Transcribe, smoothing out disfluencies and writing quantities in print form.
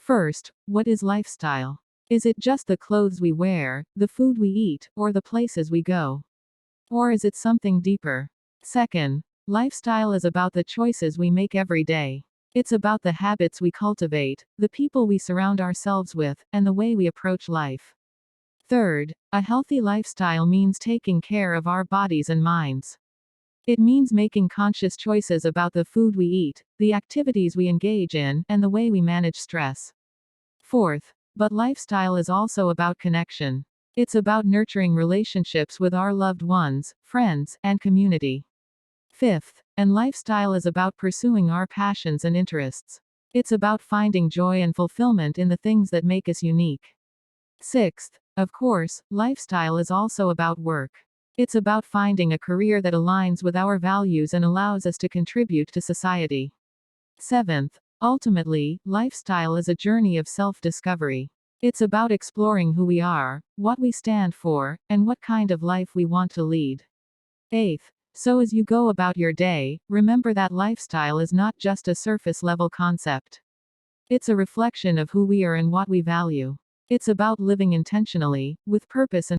First, what is lifestyle? Is it just the clothes we wear, the food we eat, or the places we go? Or is it something deeper? Second, lifestyle is about the choices we make every day. It's about the habits we cultivate, the people we surround ourselves with, and the way we approach life. Third, a healthy lifestyle means taking care of our bodies and minds. It means making conscious choices about the food we eat, the activities we engage in, and the way we manage stress. Fourth, but lifestyle is also about connection. It's about nurturing relationships with our loved ones, friends, and community. Fifth, and lifestyle is about pursuing our passions and interests. It's about finding joy and fulfillment in the things that make us unique. Sixth, of course, lifestyle is also about work. It's about finding a career that aligns with our values and allows us to contribute to society. Seventh, ultimately, lifestyle is a journey of self-discovery. It's about exploring who we are, what we stand for, and what kind of life we want to lead. Eighth, so as you go about your day, remember that lifestyle is not just a surface-level concept. It's a reflection of who we are and what we value. It's about living intentionally, with purpose and